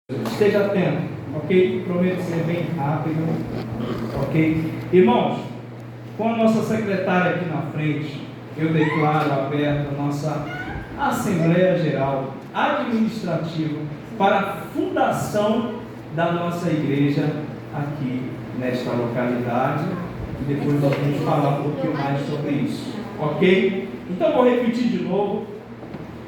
Esteja atento, ok? Prometo ser bem rápido, ok? Irmãos, com a nossa secretária aqui na frente, eu declaro aberta a nossa Assembleia Geral Administrativa para a fundação da nossa igreja aqui nesta localidade. E depois nós vamos falar um pouquinho mais sobre isso, ok? Então vou repetir de novo.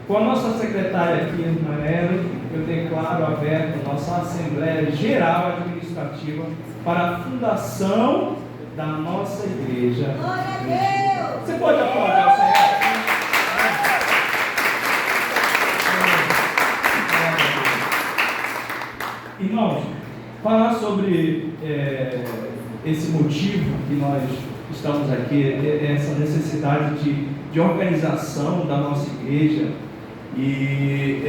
Com a nossa secretária aqui, Manuela, eu declaro aberta a nossa Assembleia Geral Administrativa para a fundação da nossa igreja. Glória a Deus! Você pode aplaudir o Senhor? Irmãos, falar sobre esse motivo que nós estamos aqui, essa necessidade de organização da nossa igreja, e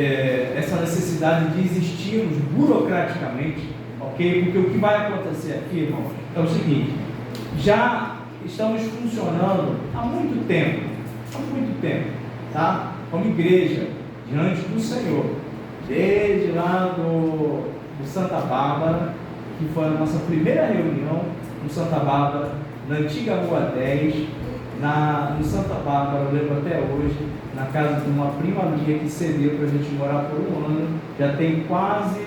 essa necessidade de existirmos burocraticamente, ok? Porque o que vai acontecer aqui, irmão, é o seguinte: já estamos funcionando há muito tempo, tá? Como igreja, diante do Senhor, desde lá do Santa Bárbara, que foi a nossa primeira reunião no Santa Bárbara, na antiga Rua 10, no Santa Bárbara, eu lembro até hoje, na casa de uma prima minha que cedeu para a gente morar por um ano. Já tem quase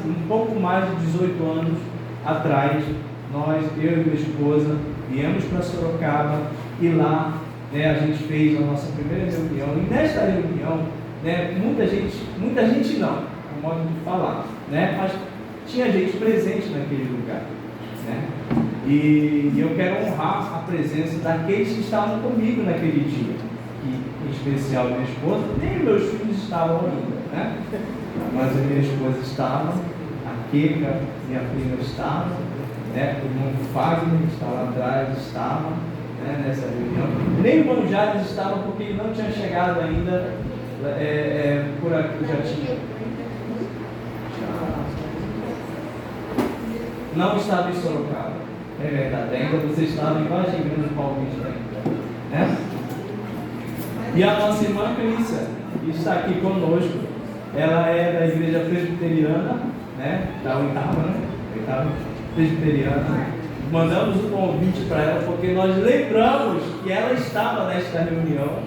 um pouco mais de 18 anos atrás, eu e minha esposa viemos para Sorocaba e lá, a gente fez a nossa primeira reunião. E nesta reunião, muita gente não, é um modo de falar, mas tinha gente presente naquele lugar, E eu quero honrar a presença daqueles que estavam comigo naquele dia, que, em especial minha esposa. Nem meus filhos estavam ainda, mas a minha esposa estava, a Keka, minha prima, estava, o irmão Fagner, que está lá atrás, estava, nessa reunião. Nem o irmão Jales estava, porque ele não tinha chegado ainda por aqui, já tinha. Não estava em Sorocaba. É verdade, ainda você estava imaginando o Paulista ainda, E a nossa irmã Clícia está aqui conosco. Ela é da igreja presbiteriana, da oitava presbiteriana. Mandamos um convite para ela porque nós lembramos que ela estava nesta reunião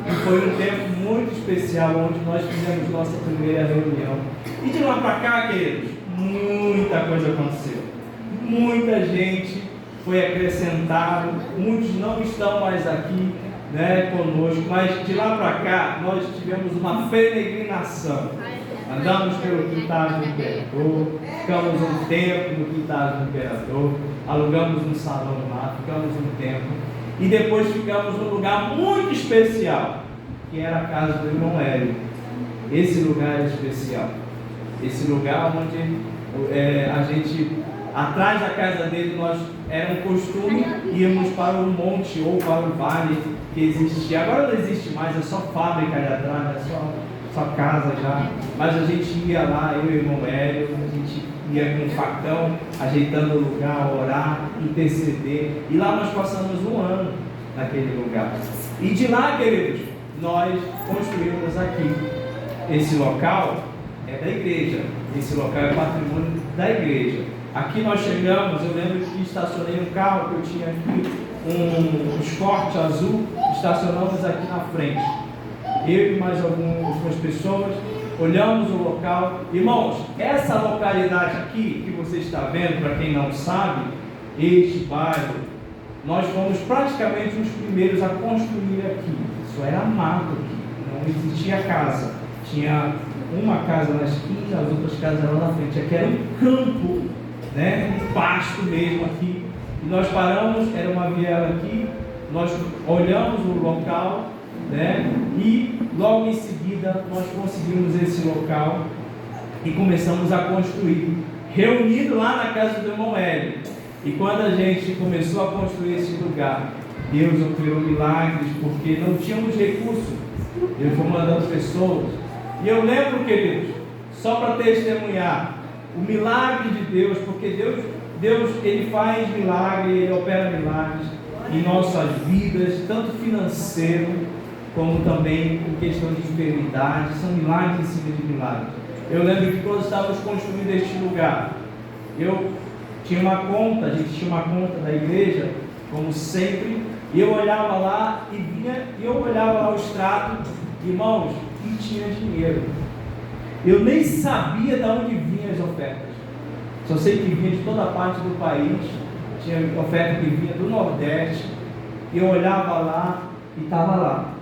e foi um tempo muito especial onde nós fizemos nossa primeira reunião. E de lá para cá, queridos, muita coisa aconteceu. Muita gente foi acrescentada, muitos não estão mais aqui, conosco, mas de lá para cá nós tivemos uma peregrinação. Andamos pelo quintal do Imperador, ficamos um tempo no quintal do Imperador, alugamos um salão lá, ficamos um tempo e depois ficamos num lugar muito especial, que era a casa do irmão Hélio. Esse lugar é especial, esse lugar onde a gente, atrás da casa dele, nós era um costume irmos para o monte ou para o vale que existia. Agora não existe mais, é só fábrica ali atrás, é só casa já. Mas a gente ia lá, eu e o irmão Hélio, a gente ia com um facão, ajeitando o lugar, orar, interceder. E lá nós passamos um ano naquele lugar. E de lá, queridos, nós construímos aqui. Esse local é da igreja, esse local é patrimônio da igreja. Aqui nós chegamos, eu lembro que estacionei um carro que eu tinha aqui, um Escort azul, estacionamos aqui na frente. Eu e mais algumas pessoas olhamos o local. Irmãos, essa localidade aqui que você está vendo, para quem não sabe, este bairro, nós fomos praticamente os primeiros a construir aqui. Isso era mato aqui, não existia casa. Tinha uma casa na esquina, as outras casas eram na frente. Aqui era um campo, um pasto mesmo aqui. E nós paramos, era uma viela aqui, nós olhamos o local, e logo em seguida nós conseguimos esse local e começamos a construir, reunido lá na casa do irmão Hélio. E quando a gente começou a construir esse lugar, Deus operou milagres, porque não tínhamos recursos. Deus foi mandando pessoas. E eu lembro, queridos, só para testemunhar o milagre de Deus, porque Deus ele faz milagre, ele opera milagres em nossas vidas, tanto financeiro como também em questão de enfermidade. São milagres em cima de milagres. Eu lembro que quando estávamos construindo este lugar, eu tinha uma conta, a gente tinha uma conta da igreja, como sempre, e eu olhava lá e eu olhava lá o extrato, irmãos, e tinha dinheiro. Eu nem sabia de onde vinham as ofertas. Só sei que vinha de toda parte do país, tinha oferta que vinha do Nordeste, e eu olhava lá e estava lá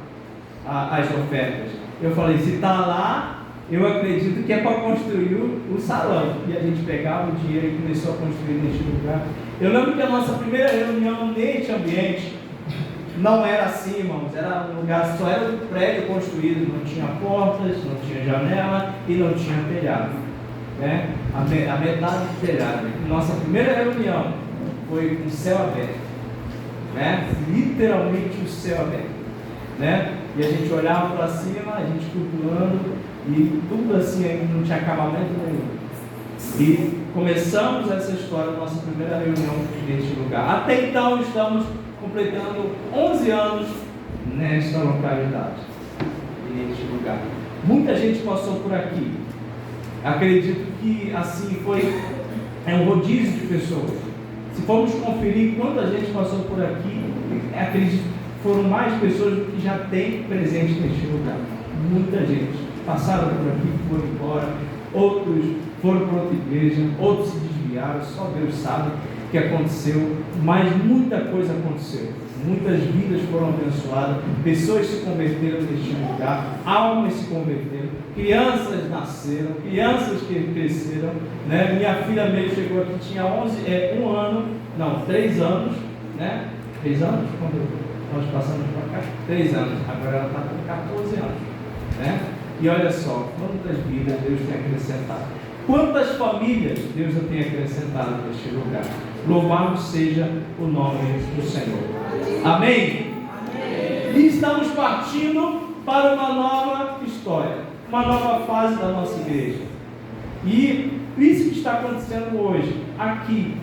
as ofertas. Eu falei, se está lá, eu acredito que é para construir o salão. E a gente pegava o dinheiro e começou a construir neste lugar. Eu lembro que a nossa primeira reunião neste ambiente não era assim, irmãos, era um lugar, só era um prédio construído, não tinha portas, não tinha janela e não tinha telhado, né? A metade do telhado. Nossa primeira reunião foi com o céu aberto, né? Literalmente o céu aberto, né? E a gente olhava para cima, a gente cultuando, e tudo assim, ainda não tinha acabamento nenhum. E começamos essa história, nossa primeira reunião neste lugar. Até então estamos completando 11 anos nesta localidade, neste lugar. Muita gente passou por aqui. Acredito que assim é um rodízio de pessoas. Se formos conferir quanta gente passou por aqui, acredito que foram mais pessoas do que já tem presente neste lugar. Muita gente passaram por aqui, foram embora, outros foram para outra igreja, outros se desviaram, só Deus sabe o que aconteceu, mas muita coisa aconteceu. Muitas vidas foram abençoadas, pessoas se converteram neste lugar, almas se converteram, crianças nasceram, crianças que cresceram, né? Minha filha mesmo chegou aqui, tinha 3 anos, né? 3 anos? Quando nós passamos para cá? 3 anos, agora ela está com 14 anos, né? E olha só, quantas vidas Deus tem acrescentado, quantas famílias Deus tem acrescentado neste lugar. Louvado seja o nome do Senhor. Amém? Amém? E estamos partindo para uma nova história, uma nova fase da nossa igreja. E isso que está acontecendo hoje, aqui,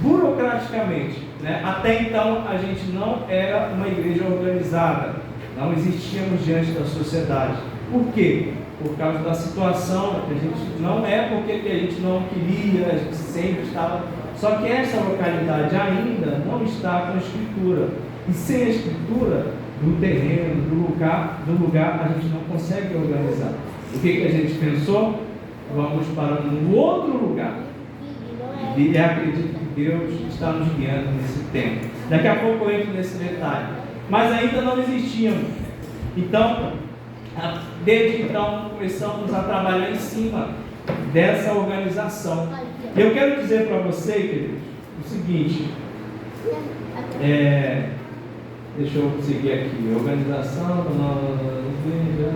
burocraticamente, né? Até então a gente não era uma igreja organizada, não existíamos diante da sociedade. Por quê? Por causa da situação, que a gente não é porque que a gente não queria, a gente sempre estava. Só que essa localidade ainda não está com a escritura. E sem a escritura do terreno, do lugar, a gente não consegue organizar. O que a gente pensou? Vamos para um outro lugar. E acredito que Deus está nos guiando nesse tempo. Daqui a pouco eu entro nesse detalhe. Mas ainda não existíamos. Então, desde então, começamos a trabalhar em cima dessa organização. Eu quero dizer para você, queridos, o seguinte, deixa eu seguir aqui, organização da nova igreja.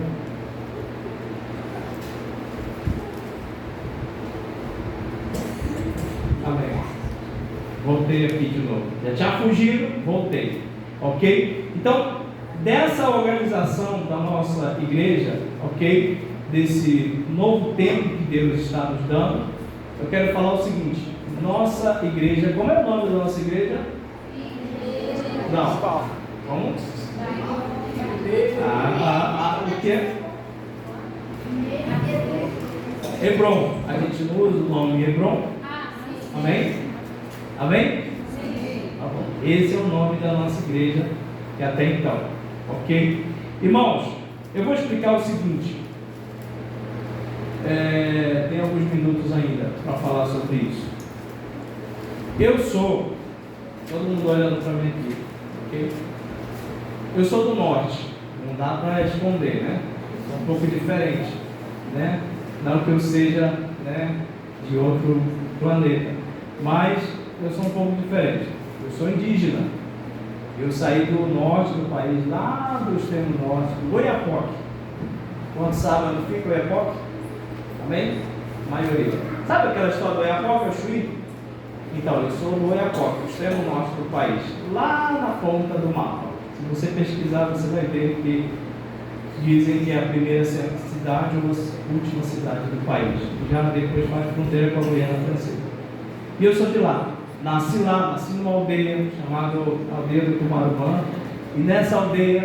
Amém. Voltei aqui de novo. Já tinha fugido, voltei. Ok? Então, dessa organização da nossa igreja, ok? Desse novo tempo que Deus está nos dando, eu quero falar o seguinte: nossa igreja, como é o nome da nossa igreja? Não, como? O que? Hebron. A gente não usa o nome Hebron? Amém? Amém? Tá bom. Esse é o nome da nossa igreja que até então, ok? Irmãos, eu vou explicar o seguinte. Tem alguns minutos ainda para falar sobre isso. Eu sou, todo mundo olhando para mim aqui, ok? Eu sou do norte, não dá para esconder, né? Sou um pouco diferente, né? Não que eu seja, né, de outro planeta, mas eu sou um pouco diferente. Eu sou indígena. Eu saí do norte do país, lá do extremo norte, do Oiapoque. Quando sabe onde fica o Oiapoque? Amém? A maioria. Sabe aquela história do Oiapoque, o Chuí? Então, eu sou do Oiapoque, extremo norte do país, lá na ponta do mapa. Se você pesquisar, você vai ver que dizem que é a primeira cidade ou a última cidade do país. Já depois faz fronteira com a Guiana Francesa. E eu sou de lá. Nasci numa aldeia chamada Aldeia do Tumarubã. E nessa aldeia